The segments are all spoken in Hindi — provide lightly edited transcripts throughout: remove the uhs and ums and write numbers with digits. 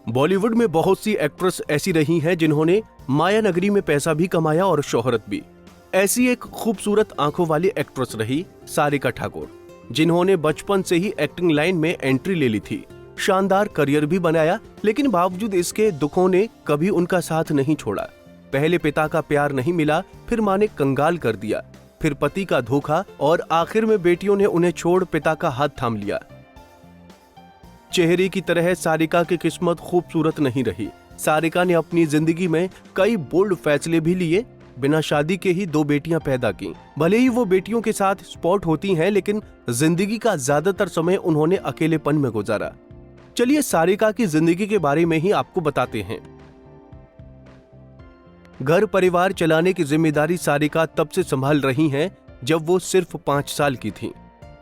बॉलीवुड में बहुत सी एक्ट्रेस ऐसी रही हैं जिन्होंने माया नगरी में पैसा भी कमाया और शोहरत भी। ऐसी एक खूबसूरत आंखों वाली एक्ट्रेस रही सारिका ठाकुर, जिन्होंने बचपन से ही एक्टिंग लाइन में एंट्री ले ली थी। शानदार करियर भी बनाया, लेकिन बावजूद इसके दुखों ने कभी उनका साथ नहीं छोड़ा। पहले पिता का प्यार नहीं मिला, फिर मां ने कंगाल कर दिया, फिर पति का धोखा और आखिर में बेटियों ने उन्हें छोड़ पिता का हाथ थाम लिया। चेहरे की तरह सारिका की किस्मत खूबसूरत नहीं रही। सारिका ने अपनी जिंदगी में कई बोल्ड फैसले भी लिए। बिना शादी के ही 2 बेटियां पैदा की। भले ही वो बेटियों के साथ स्पॉट होती हैं, लेकिन जिंदगी का ज्यादातर समय उन्होंने अकेलेपन में गुजारा। चलिए सारिका की जिंदगी के बारे में ही आपको बताते हैं। घर परिवार चलाने की जिम्मेदारी सारिका तब से संभाल रही हैं जब वो सिर्फ 5 साल की थी।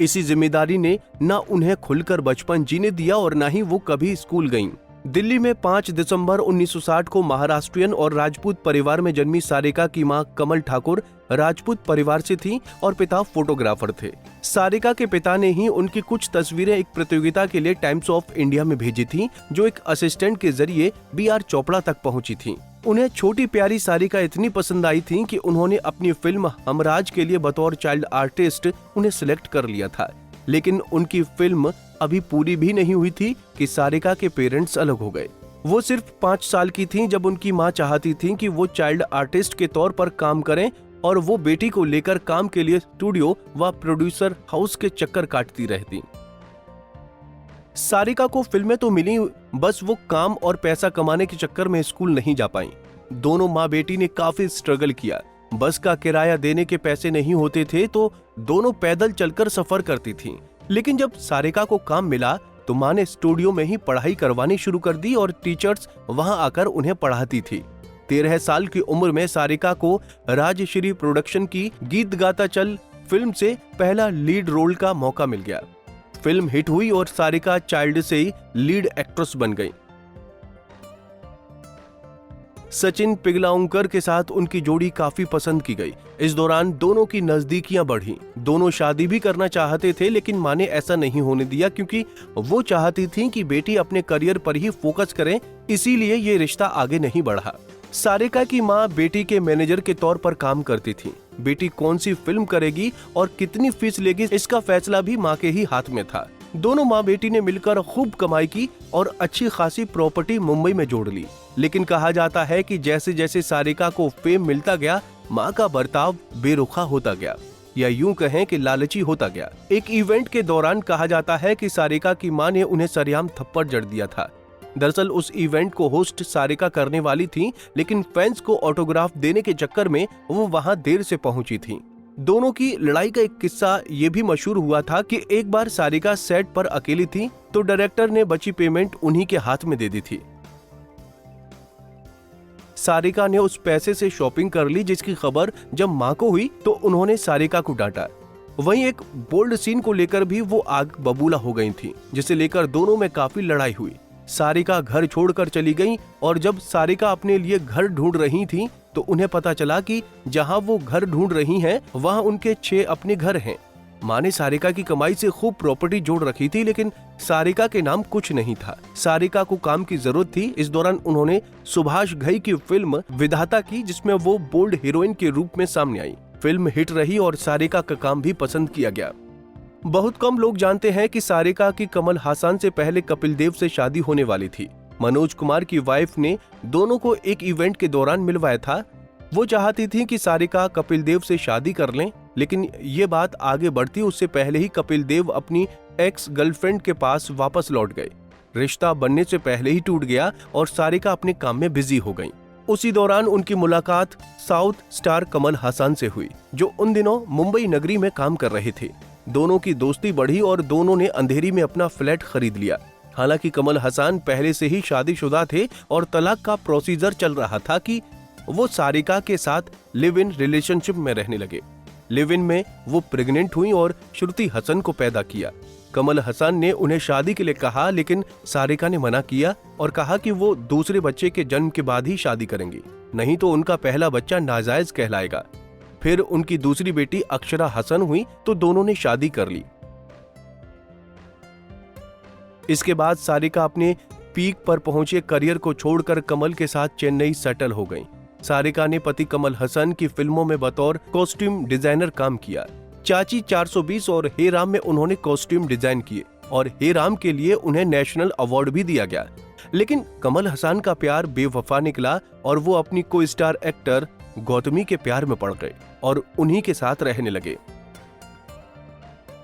इसी जिम्मेदारी ने न उन्हें खुलकर बचपन जीने दिया और न ही वो कभी स्कूल गईं। दिल्ली में 5 दिसंबर 1960 को महाराष्ट्रियन और राजपूत परिवार में जन्मी सारिका की मां कमल ठाकुर राजपूत परिवार से थी और पिता फोटोग्राफर थे। सारिका के पिता ने ही उनकी कुछ तस्वीरें एक प्रतियोगिता के लिए टाइम्स ऑफ इंडिया में भेजी थी, जो एक असिस्टेंट के जरिए BR चोपड़ा तक पहुंची थी। उन्हें छोटी प्यारी सारिका इतनी पसंद आई थी कि उन्होंने अपनी फिल्म हमराज के लिए बतौर चाइल्ड आर्टिस्ट उन्हें सिलेक्ट कर लिया था। लेकिन उनकी फिल्म अभी पूरी भी नहीं हुई थी कि सारिका के पेरेंट्स अलग हो गए। वो सिर्फ 5 साल की थीं जब उनकी मां चाहती थी कि वो चाइल्ड आर्टिस्ट के तौर पर काम करें और वो बेटी को लेकर काम के लिए स्टूडियो व प्रोड्यूसर हाउस के चक्कर काटती रहती। सारिका को फिल्में तो मिली, बस वो काम और पैसा कमाने के चक्कर में स्कूल नहीं जा पाई। दोनों माँ बेटी ने काफी स्ट्रगल किया। बस का किराया देने के पैसे नहीं होते थे तो दोनों पैदल चलकर सफर करती थीं। लेकिन जब सारिका को काम मिला तो माँ ने स्टूडियो में ही पढ़ाई करवानी शुरू कर दी और टीचर्स वहां आकर उन्हें पढ़ाती थी। 13 साल की उम्र में सारिका को राजश्री प्रोडक्शन की गीत गाता चल फिल्म से पहला लीड रोल का मौका मिल गया। फिल्म हिट हुई और सारिका चाइल्ड से ही लीड एक्ट्रेस बन गई। सचिन पिगलाउंकर के साथ उनकी जोड़ी काफी पसंद की गई। इस दौरान दोनों की नजदीकियां बढ़ी। दोनों शादी भी करना चाहते थे, लेकिन मां ने ऐसा नहीं होने दिया क्योंकि वो चाहती थी कि बेटी अपने करियर पर ही फोकस करें, इसीलिए ये रिश्ता आगे नहीं बढ़ा। सारिका की मां बेटी के मैनेजर के तौर पर काम करती थी। बेटी कौन सी फिल्म करेगी और कितनी फीस लेगी, इसका फैसला भी मां के ही हाथ में था। दोनों माँ बेटी ने मिलकर खूब कमाई की और अच्छी खासी प्रॉपर्टी मुंबई में जोड़ ली। लेकिन कहा जाता है कि जैसे जैसे सारिका को फेम मिलता गया, माँ का बर्ताव बेरुखा होता गया, या यूं कहें कि लालची होता गया। एक इवेंट के दौरान कहा जाता है कि सारिका की माँ ने उन्हें सरेआम थप्पड़ जड़ दिया था। दरअसल उस इवेंट को होस्ट सारिका करने वाली थी, लेकिन फैंस को ऑटोग्राफ देने के चक्कर में वो वहां देर से पहुंची थी। दोनों की लड़ाई का एक किस्सा ये भी मशहूर हुआ था कि एक बार सारिका सेट पर अकेली थी तो डायरेक्टर ने बची पेमेंट उन्हीं के हाथ में दे दी थी। सारिका ने उस पैसे से शॉपिंग कर ली, जिसकी खबर जब मां को हुई तो उन्होंने सारिका को डांटा। वहीं एक बोल्ड सीन को लेकर भी वो आग बबूला हो गई थी, जिसे लेकर दोनों में काफी लड़ाई हुई। सारिका घर छोड़कर चली गई और जब सारिका अपने लिए घर ढूंढ रही थी तो उन्हें पता चला कि जहां वो घर ढूंढ रही हैं, वहां उनके 6 अपने घर हैं। मां ने सारिका की कमाई से खूब प्रॉपर्टी जोड़ रखी थी, लेकिन सारिका के नाम कुछ नहीं था। सारिका को काम की जरूरत थी। इस दौरान उन्होंने सुभाष घई की फिल्म विधाता की, जिसमें वो बोल्ड हीरोइन के रूप में सामने आई। फिल्म हिट रही और सारिका का काम भी पसंद किया गया। बहुत कम लोग जानते हैं कि सारिका की कमल हासन से पहले कपिल देव से शादी होने वाली थी। मनोज कुमार की वाइफ ने दोनों को एक इवेंट के दौरान मिलवाया था। वो चाहती थी कि सारिका कपिल देव से शादी कर लें, लेकिन ये बात आगे बढ़ती उससे पहले ही कपिल देव अपनी एक्स गर्लफ्रेंड के पास वापस लौट गए। रिश्ता बनने से पहले ही टूट गया और सारिका अपने काम में बिजी हो गई। उसी दौरान उनकी मुलाकात साउथ स्टार कमल हासन से हुई, जो उन दिनों मुंबई नगरी में काम कर रहे थे। दोनों की दोस्ती बढ़ी और दोनों ने अंधेरी में अपना फ्लैट खरीद लिया। हालांकि कमल हासन पहले से ही शादीशुदा थे और तलाक का प्रोसीजर चल रहा था कि वो सारिका के साथ लिव इन रिलेशनशिप में रहने लगे। लिव इन में वो प्रेग्नेंट हुई और श्रुति हसन को पैदा किया। कमल हसन ने उन्हें शादी के लिए कहा, लेकिन सारिका ने मना किया और कहा कि वो दूसरे बच्चे के जन्म के बाद ही शादी करेंगी, नहीं तो उनका पहला बच्चा नाजायज कहलाएगा। फिर उनकी दूसरी बेटी अक्षरा हसन हुई तो दोनों ने शादी कर ली। इसके बाद सारिका अपने पीक पर पहुंचे करियर को छोड़कर कमल के साथ चेन्नई सेटल हो गईं। सारिका ने पति कमल हसन की फिल्मों में बतौर कॉस्ट्यूम डिजाइनर काम किया। चाची 420 और हे राम में उन्होंने कॉस्ट्यूम डिजाइन किए और हे राम के लिए उन्हें नेशनल अवार्ड भी दिया गया। लेकिन कमल हसन का प्यार बेवफा निकला और वो अपनी को स्टार एक्टर गौतमी के प्यार में पड़ गए और उन्हीं के साथ रहने लगे।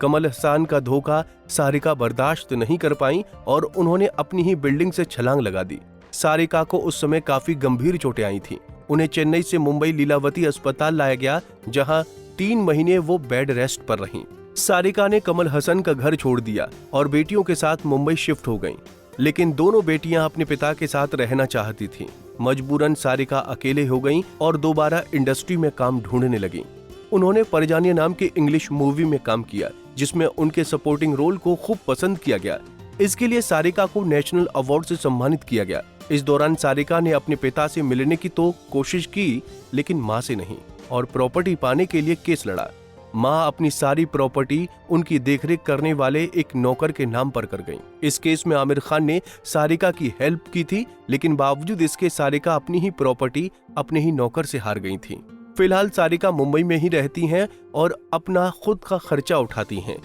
कमल हसन का धोखा सारिका बर्दाश्त नहीं कर पाई और उन्होंने अपनी ही बिल्डिंग से छलांग लगा दी। सारिका को उस समय काफी गंभीर चोटें आई थीं। उन्हें चेन्नई से मुंबई लीलावती अस्पताल लाया गया, जहां 3 महीने वो बेड रेस्ट पर रहीं। सारिका ने कमल हसन का घर छोड़ दिया और बेटियों के साथ मुंबई शिफ्ट हो गईं। लेकिन दोनों बेटियां अपने पिता के साथ रहना चाहती थीं। मजबूरन सारिका अकेले हो गईं और दोबारा इंडस्ट्री में काम ढूंढने लगीं। उन्होंने परजानिया नाम की इंग्लिश मूवी में काम किया, जिसमें उनके सपोर्टिंग रोल को खूब पसंद किया गया। इसके लिए सारिका को नेशनल अवार्ड से सम्मानित किया गया। इस दौरान सारिका ने अपने पिता से मिलने की तो कोशिश की, लेकिन मां से नहीं, और प्रॉपर्टी पाने के लिए केस लड़ा। मां अपनी सारी प्रॉपर्टी उनकी देखरेख करने वाले एक नौकर के नाम पर कर गईं। इस केस में आमिर खान ने सारिका की हेल्प की थी, लेकिन बावजूद इसके सारिका अपनी ही प्रॉपर्टी अपने ही नौकर से हार गई थी। फिलहाल सारिका मुंबई में ही रहती हैं और अपना खुद का खर्चा उठाती हैं।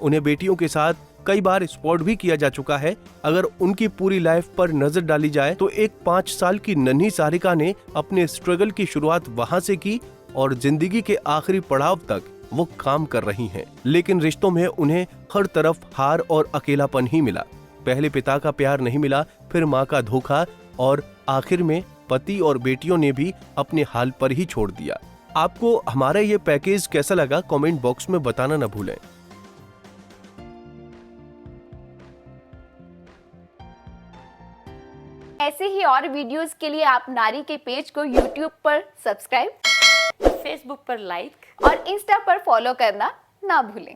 उन्हें बेटियों के साथ कई बार स्पॉट भी किया जा चुका है। अगर उनकी पूरी लाइफ पर नजर डाली जाए तो एक 5 साल की नन्ही सारिका ने अपने स्ट्रगल की शुरुआत वहां से की और जिंदगी के आखिरी पड़ाव तक वो काम कर रही हैं। लेकिन रिश्तों में उन्हें हर तरफ हार और अकेलापन ही मिला। पहले पिता का प्यार नहीं मिला, फिर माँ का धोखा और आखिर में पति और बेटियों ने भी अपने हाल पर ही छोड़ दिया। आपको हमारा ये पैकेज कैसा लगा, कमेंट बॉक्स में बताना न भूलें। ऐसे ही और वीडियोस के लिए आप नारी के पेज को YouTube पर सब्सक्राइब, फेसबुक पर लाइक और इंस्टा पर फॉलो करना ना भूलें।